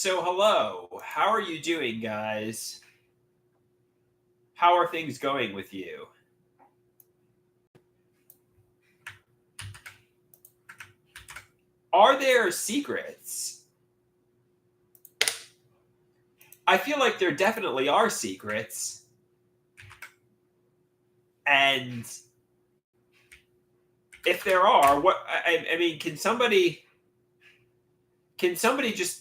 So, hello. How are you doing, guys? How are things going with you? Are there secrets? I feel like there definitely are secrets. And if there are, I mean, can somebody just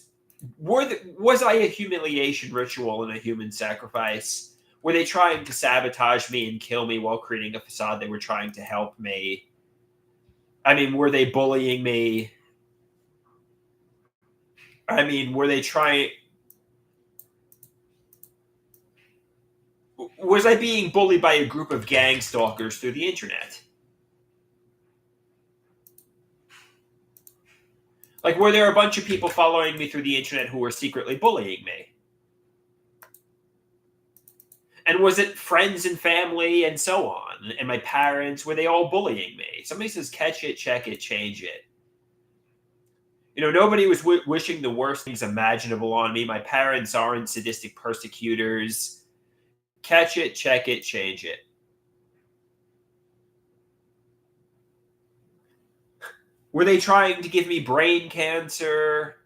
was I a humiliation ritual and a human sacrifice? Were they trying to sabotage me and kill me while creating a facade they were trying to help me? I mean, were they bullying me? I mean, were they trying was I being bullied by a group of gang stalkers through the internet? Like, were there a bunch of people following me through the internet who were secretly bullying me? And was it friends and family and so on? And my parents, were they all bullying me? Somebody says, catch it, check it, change it. Nobody was wishing the worst things imaginable on me. My parents aren't sadistic persecutors. Catch it, check it, change it. Were they trying to give me brain cancer?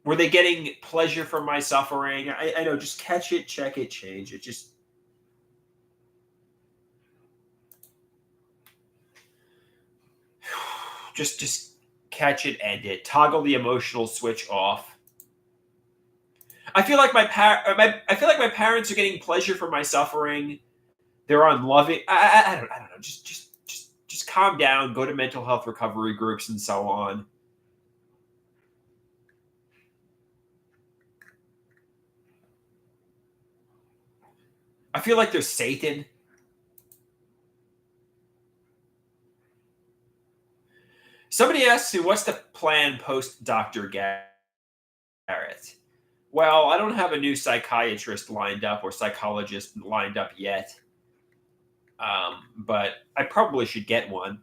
Were they getting pleasure from my suffering? I know, just catch it, check it, change it. Just catch it, end it. Toggle the emotional switch off. I feel like I feel like my parents are getting pleasure from my suffering. They're unloving. I don't know. Just calm down. Go to mental health recovery groups and so on. I feel like there's Satan. Somebody asks me, what's the plan post Dr. Garrett? Well, I don't have a new psychiatrist lined up or psychologist lined up yet. But I probably should get one.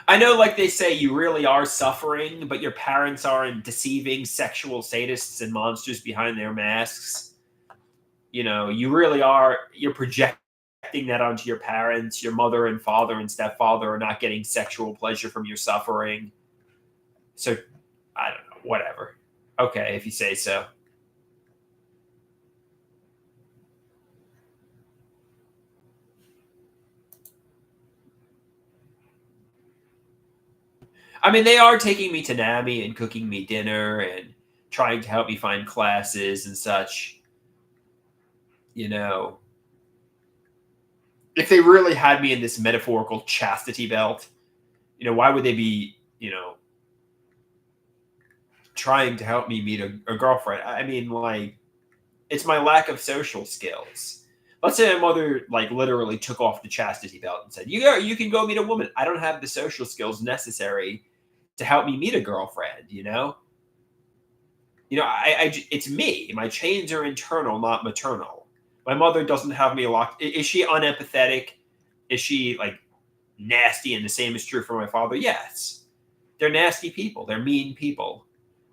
I know, like they say, you really are suffering, but your parents aren't deceiving sexual sadists and monsters behind their masks. You really are, you're projecting that onto your parents. Your mother and father and stepfather are not getting sexual pleasure from your suffering. So, I don't know, whatever. Okay, if you say so. I mean, they are taking me to NAMI and cooking me dinner and trying to help me find classes and such. You know, if they really had me in this metaphorical chastity belt, why would they be, trying to help me meet a girlfriend? I mean, like, it's my lack of social skills. Let's say my mother, like, literally took off the chastity belt and said, you can go meet a woman. I don't have the social skills necessary to help me meet a girlfriend, it's me. My chains are internal, not maternal. My mother doesn't have me locked. Is she unempathetic? Is she, like, nasty? And the same is true for my father. Yes, they're nasty people. They're mean people,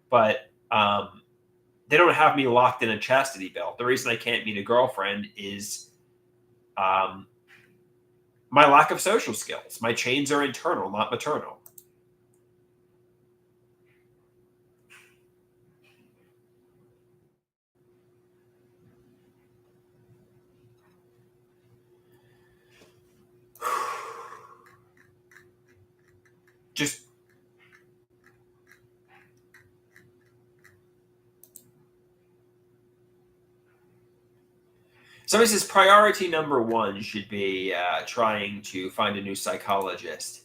but they don't have me locked in a chastity belt. The reason I can't meet a girlfriend is um, my lack of social skills. My chains are internal, not maternal. Just somebody says priority number one should be trying to find a new psychologist.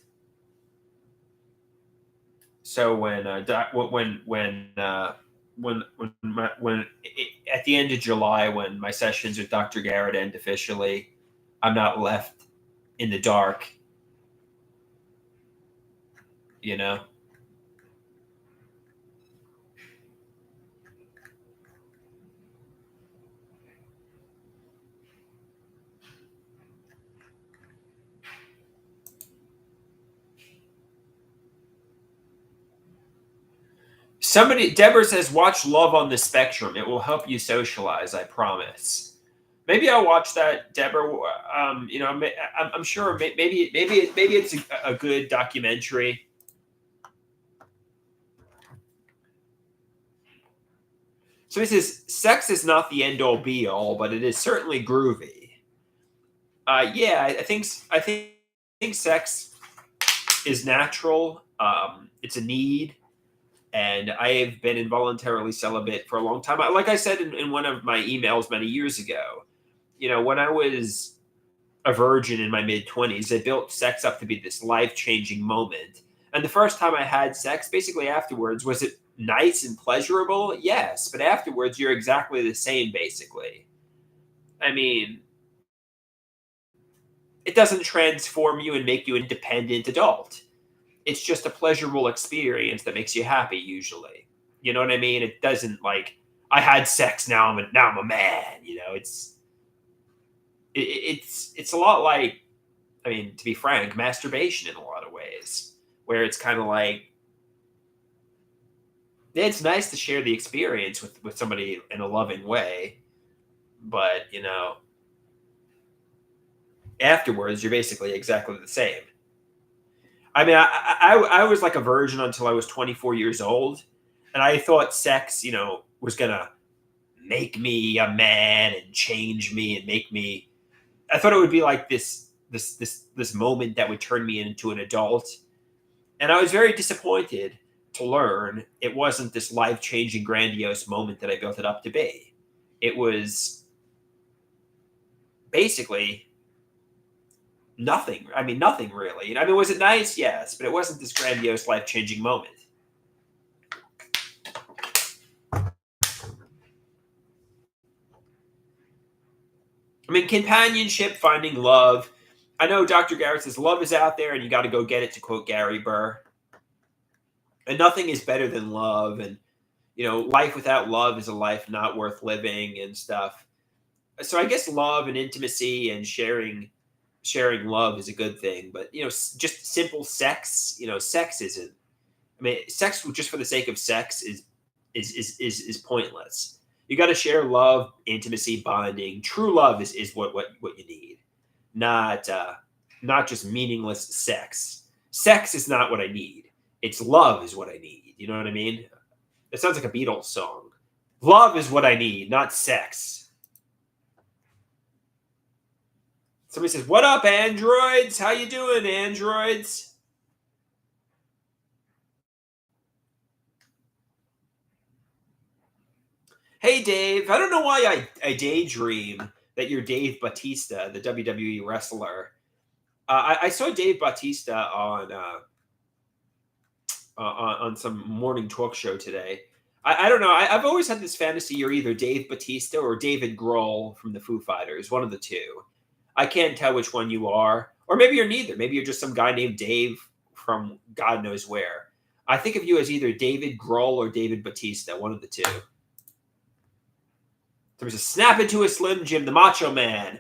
So when at the end of July, when my sessions with Dr. Garrett end officially, I'm not left in the dark. You know. Deborah says, watch Love on the Spectrum. It will help you socialize, I promise. Maybe I'll watch that, Deborah. I'm sure maybe it's a good documentary. So he says, sex is not the end all be all, but it is certainly groovy. Yeah, I think sex is natural. It's a need. And I have been involuntarily celibate for a long time. Like I said in one of my emails many years ago, when I was a virgin in my mid-20s, I built sex up to be this life-changing moment. And the first time I had sex, basically afterwards, was it nice and pleasurable? Yes. But afterwards, you're exactly the same, basically. I mean, it doesn't transform you and make you an independent adult. It's just a pleasurable experience that makes you happy, usually. You know what I mean? It doesn't I had sex, now I'm a man. It's a lot like, I mean, to be frank, masturbation in a lot of ways, where it's kind of like, it's nice to share the experience with somebody in a loving way, but afterwards you're basically exactly the same. I mean, I was like a virgin until I was 24 years old, and I thought sex, was gonna make me a man and change me and make me. I thought it would be like this moment that would turn me into an adult, and I was very disappointed to learn it wasn't this life-changing, grandiose moment that I built it up to be. It was basically nothing. I mean, nothing really. I mean, was it nice? Yes, but it wasn't this grandiose, life-changing moment. I mean, companionship, finding love. I know Dr. Garrett says love is out there and you got to go get it, to quote Gary Burr. And nothing is better than love. And, life without love is a life not worth living and stuff. So I guess love and intimacy and sharing love is a good thing. But, just simple sex, sex isn't. I mean, sex just for the sake of sex is pointless. You got to share love, intimacy, bonding. True love is what you need, not just meaningless sex. Sex is not what I need. It's love is what I need. You know what I mean? It sounds like a Beatles song. Love is what I need, not sex. Somebody says, "What up, androids? How you doing, androids?" Hey, Dave. I don't know why I daydream that you're Dave Bautista, the WWE wrestler. I saw Dave Bautista on some morning talk show today. I don't know. I've always had this fantasy you're either Dave Bautista or David Grohl from the Foo Fighters, one of the two. I can't tell which one you are. Or maybe you're neither. Maybe you're just some guy named Dave from God knows where. I think of you as either David Grohl or David Bautista, one of the two. There was a snap into a Slim Jim, the Macho Man.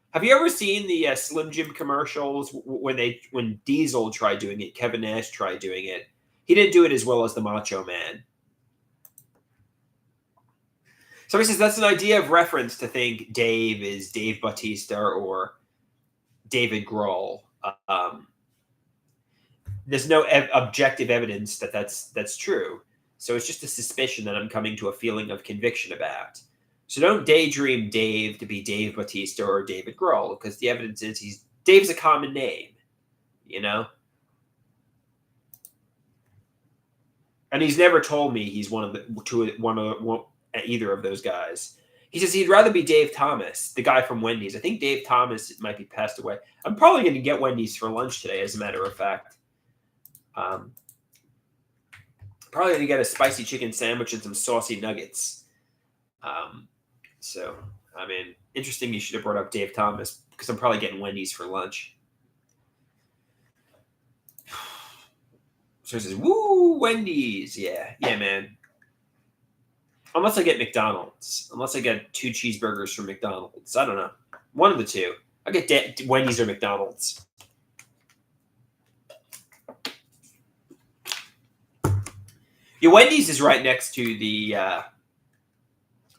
Have you ever seen the Slim Jim commercials when Diesel tried doing it? Kevin Nash tried doing it. He didn't do it as well as the Macho Man. Somebody says that's an idea of reference to think Dave is Dave Bautista or David Grohl. There's no objective evidence that's true. So it's just a suspicion that I'm coming to a feeling of conviction about. So don't daydream Dave to be Dave Bautista or David Grohl, because the evidence is Dave's a common name, And he's never told me he's either of those guys. He says he'd rather be Dave Thomas, the guy from Wendy's. I think Dave Thomas might be passed away. I'm probably going to get Wendy's for lunch today, as a matter of fact. Probably going to get a spicy chicken sandwich and some saucy nuggets. So, I mean, interesting you should have brought up Dave Thomas, because I'm probably getting Wendy's for lunch. So he says, woo, Wendy's. Yeah, man. Unless I get McDonald's. Unless I get 2 cheeseburgers from McDonald's. I don't know. One of the two. I'll get Wendy's or McDonald's. Yeah, Wendy's is right next to the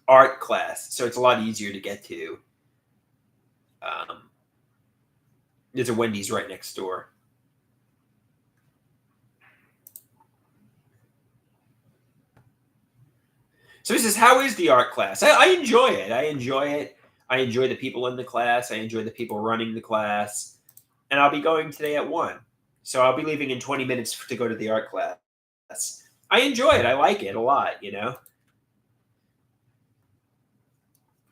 art class, so it's a lot easier to get to. There's a Wendy's right next door. So he says, "How is the art class?" I enjoy it. I enjoy it. I enjoy the people in the class. I enjoy the people running the class. And I'll be going today at 1. So I'll be leaving in 20 minutes to go to the art class. I enjoy it. I like it a lot, you know?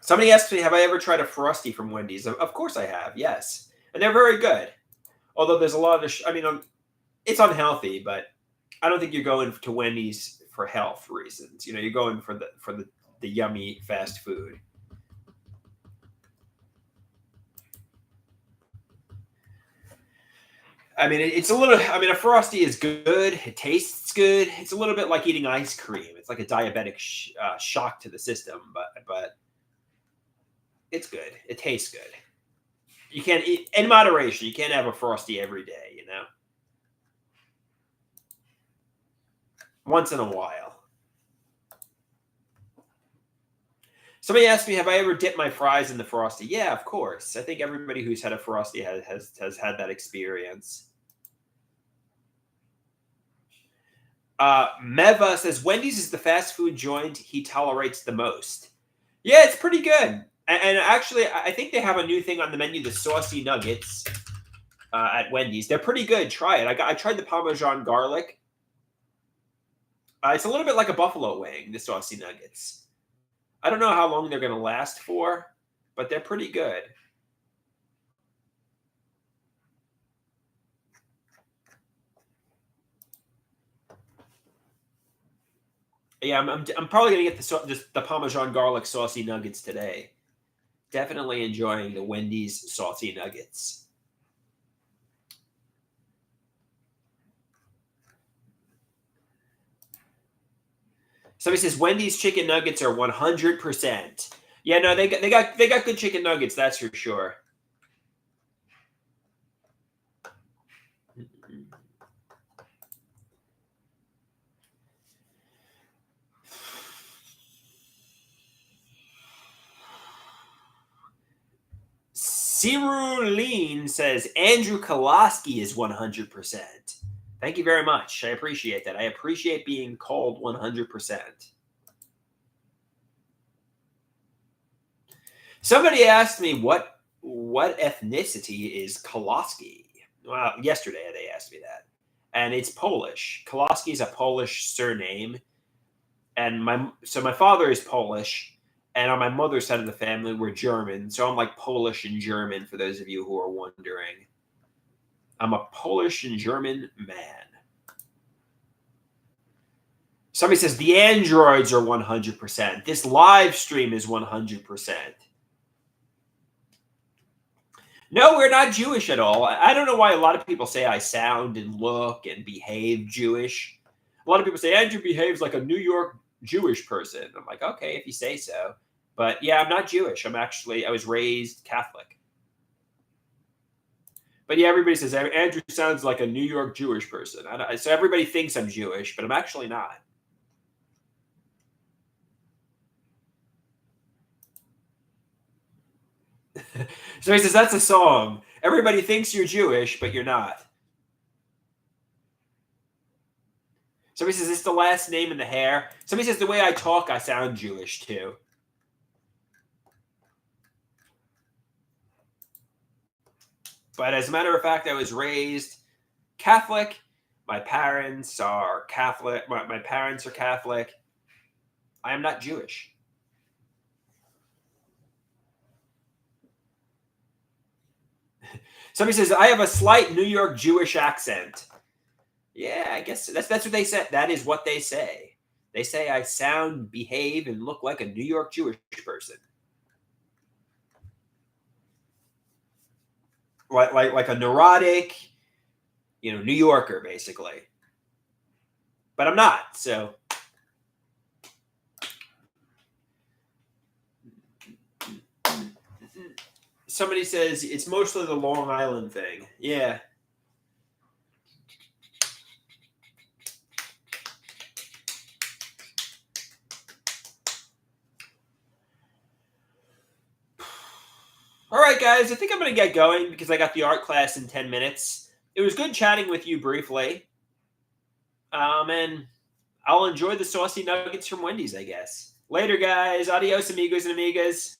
Somebody asked me, have I ever tried a Frosty from Wendy's? Of course I have, yes. And they're very good. Although there's a lot of, it's unhealthy, but I don't think you're going to Wendy's for health reasons. You know, you're going for the yummy fast food. I mean, it's a little. I mean, a Frosty is good. It tastes good. It's a little bit like eating ice cream. It's like a diabetic shock to the system, but it's good. It tastes good. You can't eat in moderation. You can't have a Frosty every day. You know, once in a while. Somebody asked me, have I ever dipped my fries in the Frosty? Yeah, of course. I think everybody who's had a Frosty has had that experience. Meva says, Wendy's is the fast food joint he tolerates the most. Yeah, it's pretty good. And actually, I think they have a new thing on the menu, the saucy nuggets at Wendy's. They're pretty good. Try it. I tried the Parmesan garlic. It's a little bit like a buffalo wing, the saucy nuggets. I don't know how long they're going to last for, but they're pretty good. Yeah, I'm probably going to get the Parmesan garlic saucy nuggets today. Definitely enjoying the Wendy's saucy nuggets. Somebody says Wendy's chicken nuggets are 100%. Yeah, no, they got good chicken nuggets, that's for sure. Ciruline says Andrew Koloski is 100%. Thank you very much. I appreciate that. I appreciate being called 100%. Somebody asked me what ethnicity is Koloski. Well, yesterday they asked me that, and it's Polish. Koloski is a Polish surname, and my father is Polish, and on my mother's side of the family we're German. So I'm like Polish and German. For those of you who are wondering, I'm a Polish and German man. Somebody says the androids are 100%. This live stream is 100%. No, we're not Jewish at all. I don't know why a lot of people say I sound and look and behave Jewish. A lot of people say Andrew behaves like a New York Jewish person. I'm like, okay, if you say so. But yeah, I'm not Jewish. I was raised Catholic. But yeah, everybody says Andrew sounds like a New York Jewish person. So everybody thinks I'm Jewish, but I'm actually not. So he says, that's a song. Everybody thinks you're Jewish, but you're not. Somebody says, it's the last name in the hair. Somebody says, the way I talk, I sound Jewish too. But as a matter of fact, I was raised Catholic. My parents are Catholic. My parents are Catholic. I am not Jewish. Somebody says, I have a slight New York Jewish accent. Yeah, I guess that's what they said. That is what they say. They say I sound, behave, and look like a New York Jewish person. Like a neurotic, New Yorker, basically. But I'm not, so. Somebody says it's mostly the Long Island thing. Yeah. All right, guys, I think I'm going to get going because I got the art class in 10 minutes. It was good chatting with you briefly. And I'll enjoy the saucy nuggets from Wendy's, I guess. Later, guys. Adios, amigos and amigas.